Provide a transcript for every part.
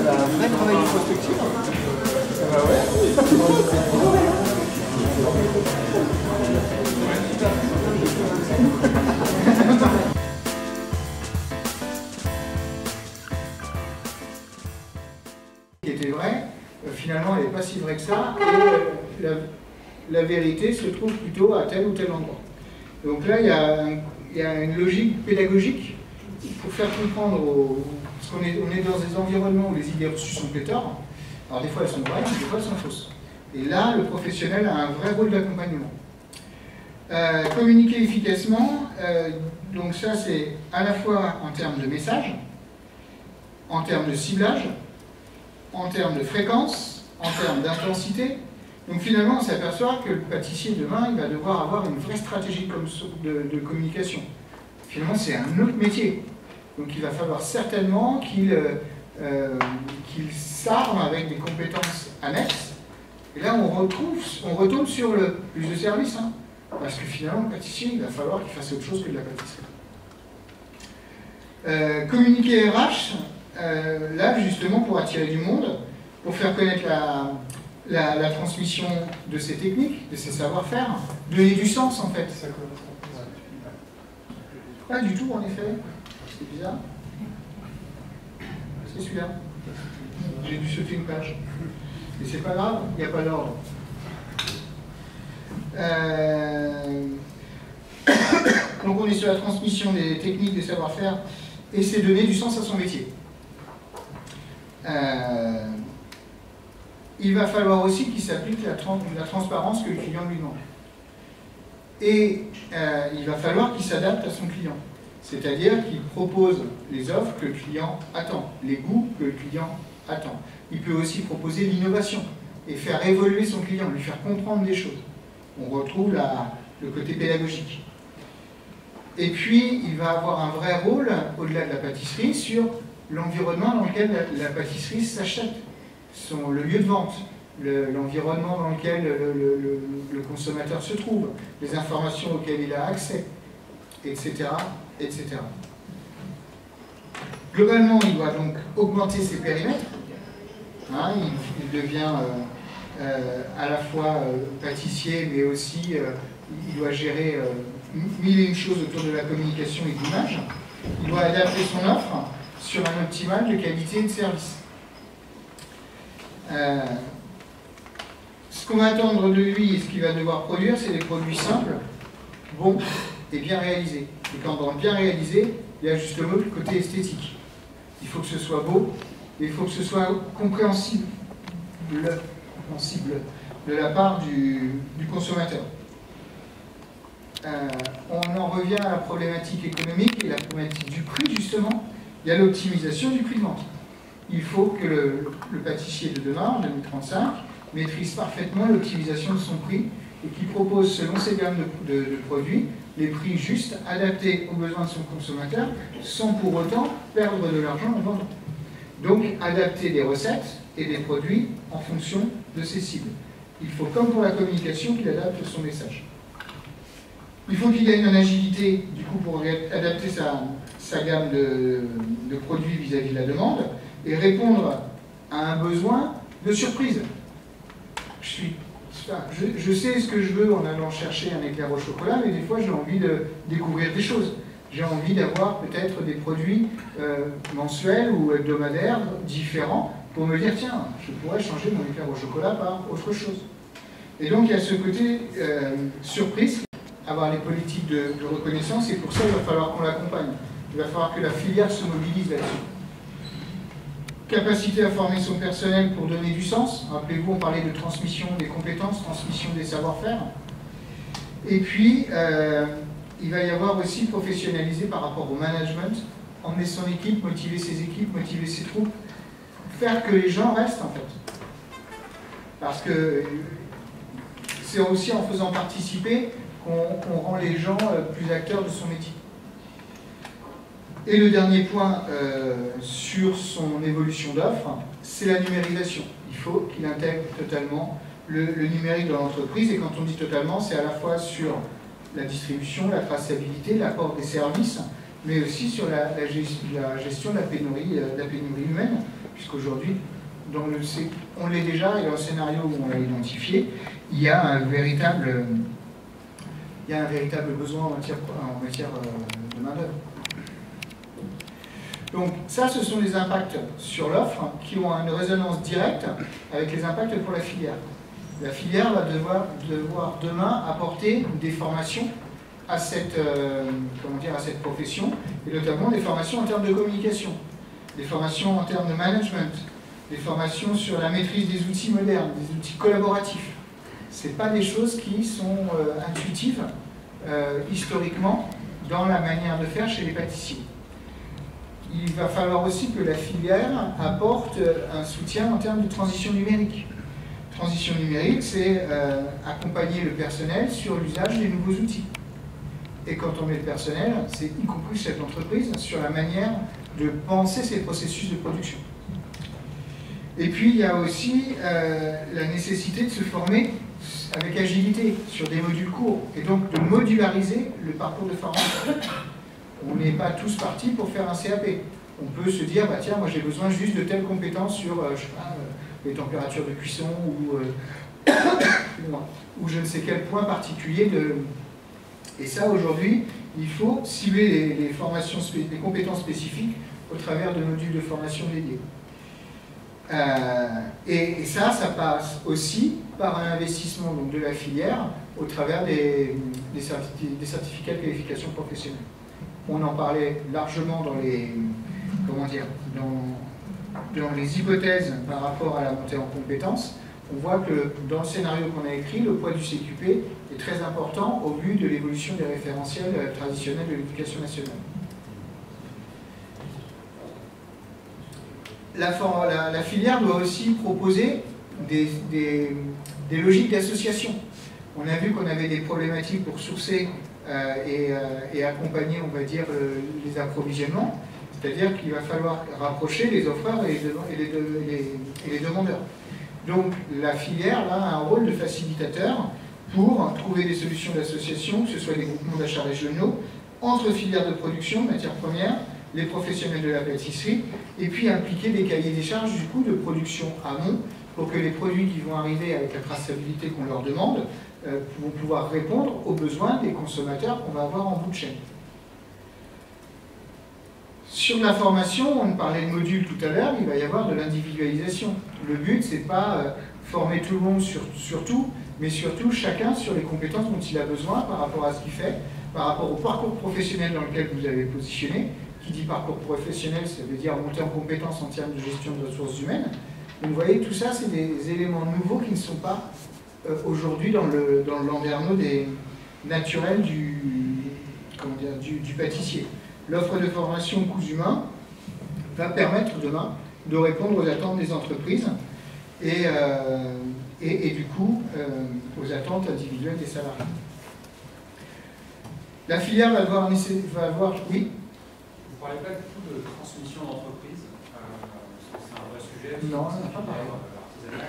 a un vrai travail de prospective. Ah ouais. Qui était vrai, finalement elle n'est pas si vraie que ça, et la vérité se trouve plutôt à tel ou tel endroit. Donc là il y a une logique pédagogique pour faire comprendre, parce qu'on est dans des environnements où les idées reçues sont pléthores, alors des fois elles sont vraies, mais des fois elles sont fausses. Et là le professionnel a un vrai rôle d'accompagnement. Communiquer efficacement, donc ça c'est à la fois en termes de message, en termes de ciblage, en termes de fréquence, en termes d'intensité. Donc finalement, on s'aperçoit que le pâtissier demain, il va devoir avoir une vraie stratégie de communication. Finalement, c'est un autre métier. Donc il va falloir certainement qu'il s'arme avec des compétences annexes. Et là, on retombe sur le plus de service. Hein, parce que finalement, le pâtissier, il va falloir qu'il fasse autre chose que de la pâtisserie. Communiquer RH, là justement pour attirer du monde, pour faire connaître la transmission de ces techniques, de ces savoir-faire, donner du sens en fait. Pas du tout en effet, c'est bizarre. C'est celui-là. J'ai dû sauter une page. Mais c'est pas grave, il n'y a pas d'ordre. Donc on est sur la transmission des techniques, des savoir-faire, et c'est donner du sens à son métier. Il va falloir aussi qu'il s'applique la transparence que le client lui demande. Et il va falloir qu'il s'adapte à son client. C'est-à-dire qu'il propose les offres que le client attend, les goûts que le client attend. Il peut aussi proposer l'innovation et faire évoluer son client, lui faire comprendre des choses. On retrouve le côté pédagogique. Et puis, il va avoir un vrai rôle, au-delà de la pâtisserie, sur l'environnement dans lequel la pâtisserie s'achète, le lieu de vente, l'environnement dans lequel le consommateur se trouve, les informations auxquelles il a accès, etc., etc. Globalement, il doit donc augmenter ses périmètres. Hein, il devient à la fois pâtissier, mais aussi il doit gérer mille et une choses autour de la communication et de l'image. Il doit adapter son offre sur un optimal de qualité et de service. Ce qu'on va attendre de lui et ce qu'il va devoir produire, c'est des produits simples, bons et bien réalisés. Et quand dans bien réalisé, il y a justement le côté esthétique. Il faut que ce soit beau, et il faut que ce soit compréhensible de la part du consommateur. On en revient à la problématique économique et la problématique du prix, justement. Il y a l'optimisation du prix de vente. Il faut que le pâtissier de demain, en 2035, maîtrise parfaitement l'optimisation de son prix et qu'il propose, selon ses gammes de produits, les prix justes, adaptés aux besoins de son consommateur, sans pour autant perdre de l'argent en vendant. Donc, adapter des recettes et des produits en fonction de ses cibles. Il faut, comme pour la communication, qu'il adapte son message. Il faut qu'il gagne en agilité, du coup, pour adapter sa gamme de produits vis-à-vis de la demande et répondre à un besoin de surprise. Je sais ce que je veux en allant chercher un éclair au chocolat, mais des fois j'ai envie de découvrir des choses. J'ai envie d'avoir peut-être des produits mensuels ou hebdomadaires différents pour me dire, tiens, je pourrais changer mon éclair au chocolat par autre chose. Et donc il y a ce côté surprise, avoir les politiques de reconnaissance, et pour ça il va falloir qu'on l'accompagne. Il va falloir que la filière se mobilise là-dessus. Capacité à former son personnel pour donner du sens. Rappelez-vous, on parlait de transmission des compétences, transmission des savoir-faire. Et puis, il va y avoir aussi professionnaliser par rapport au management, emmener son équipe, motiver ses équipes, motiver ses troupes, faire que les gens restent en fait. Parce que c'est aussi en faisant participer qu'on rend les gens plus acteurs de son métier. Et le dernier point sur son évolution d'offre, c'est la numérisation. Il faut qu'il intègre totalement le numérique dans l'entreprise, et quand on dit totalement, c'est à la fois sur la distribution, la traçabilité, l'apport des services, mais aussi sur la gestion de la pénurie humaine, puisqu'aujourd'hui, on l'est déjà, et dans le scénario où on l'a identifié, il y a un véritable besoin en matière de main-d'œuvre. Donc ça, ce sont les impacts sur l'offre qui ont une résonance directe avec les impacts pour la filière. La filière va devoir demain apporter des formations à cette profession, et notamment des formations en termes de communication, des formations en termes de management, des formations sur la maîtrise des outils modernes, des outils collaboratifs. Ce n'est pas des choses qui sont intuitives historiquement dans la manière de faire chez les pâtissiers. Il va falloir aussi que la filière apporte un soutien en termes de transition numérique. Transition numérique, c'est accompagner le personnel sur l'usage des nouveaux outils. Et quand on met le personnel, c'est y compris chef d'entreprise, sur la manière de penser ces processus de production. Et puis, il y a aussi la nécessité de se former avec agilité sur des modules courts, et donc de modulariser le parcours de formation. On n'est pas tous partis pour faire un CAP. On peut se dire, bah tiens, moi j'ai besoin juste de telles compétences sur, je sais pas, les températures de cuisson ou je ne sais quel point particulier de... Et ça, aujourd'hui, il faut cibler les formations, les compétences spécifiques au travers de modules de formation dédiés. Et ça passe aussi par un investissement donc, de la filière au travers des certificats de qualification professionnelle. On en parlait largement dans les, dans les hypothèses par rapport à la montée en compétences. On voit que dans le scénario qu'on a écrit, le poids du CQP est très important au vu de l'évolution des référentiels traditionnels de l'éducation nationale. La filière doit aussi proposer des logiques d'association. On a vu qu'on avait des problématiques pour sourcer et accompagner, on va dire, les approvisionnements, c'est-à-dire qu'il va falloir rapprocher les offreurs et les demandeurs. Donc la filière là, a un rôle de facilitateur pour trouver des solutions d'association, que ce soit des groupements d'achats régionaux, entre filières de production, matières premières, les professionnels de la pâtisserie, et puis impliquer des cahiers des charges du coup de production amont pour que les produits qui vont arriver avec la traçabilité qu'on leur demande vont pouvoir répondre aux besoins des consommateurs qu'on va avoir en bout de chaîne. Sur la formation, on parlait de modules tout à l'heure, il va y avoir de l'individualisation. Le but, c'est pas former tout le monde sur tout, mais surtout chacun sur les compétences dont il a besoin par rapport à ce qu'il fait, par rapport au parcours professionnel dans lequel vous avez positionné. Qui dit parcours professionnel, ça veut dire monter en compétences en termes de gestion de ressources humaines. Donc vous voyez, tout ça, c'est des éléments nouveaux qui ne sont pas aujourd'hui dans le landerneau naturel du pâtissier. L'offre de formation coûts humains va permettre demain de répondre aux attentes des entreprises et du coup aux attentes individuelles des salariés. La filière va avoir oui. Vous ne parlez pas du tout de transmission d'entreprise, c'est un vrai sujet. Non, on n'a pas parlé. Artisanal,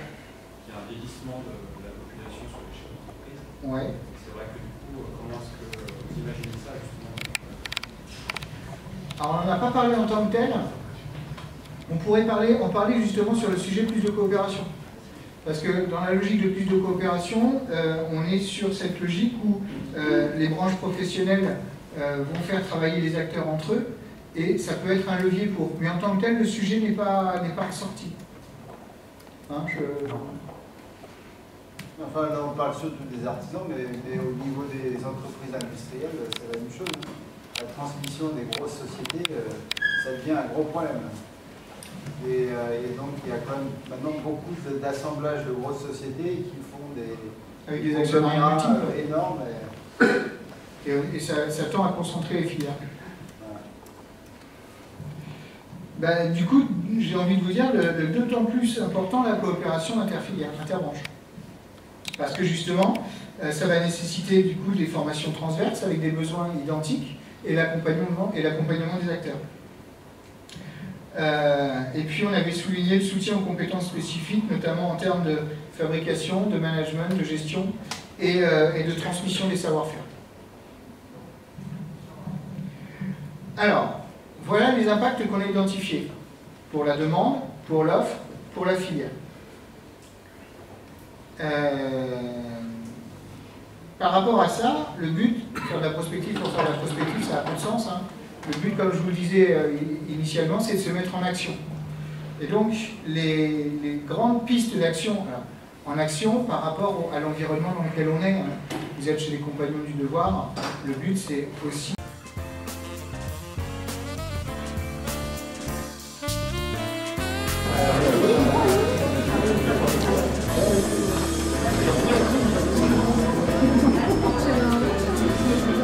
il y a un vieillissement de la population sur les chefs d'entreprise. Ouais. C'est vrai que du coup, comment est-ce que vous imaginez ça justement? Alors on n'en a pas parlé en tant que tel. On pourrait parler justement sur le sujet plus de coopération. Parce que dans la logique de plus de coopération, on est sur cette logique où les branches professionnelles vont faire travailler les acteurs entre eux, et ça peut être un levier pour. Mais en tant que tel, le sujet n'est pas ressorti. Hein, Enfin, là, on parle surtout des artisans, mais au niveau des entreprises industrielles, c'est la même chose. La transmission des grosses sociétés, ça devient un gros problème. Et donc, il y a quand même maintenant beaucoup d'assemblages de grosses sociétés qui font avec des actionnaires multiples énormes. Et ça tend à concentrer les filières. Ben, du coup, j'ai envie de vous dire, d'autant plus important la coopération interfilière, interbranche. Parce que justement, ça va nécessiter du coup des formations transverses avec des besoins identiques et l'accompagnement des acteurs. Et puis on avait souligné le soutien aux compétences spécifiques, notamment en termes de fabrication, de management, de gestion et de transmission des savoir-faire. Alors, voilà les impacts qu'on a identifiés pour la demande, pour l'offre, pour la filière. Par rapport à ça, le but, faire de la prospective pour faire de la prospective, ça a peu de sens. Hein. Le but, comme je vous le disais initialement, c'est de se mettre en action. Et donc, les grandes pistes d'action, en action par rapport à l'environnement dans lequel on est, hein. Vous êtes chez les compagnons du devoir, le but c'est aussi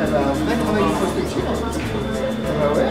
un vrai travail de prospective. Ah bah ouais.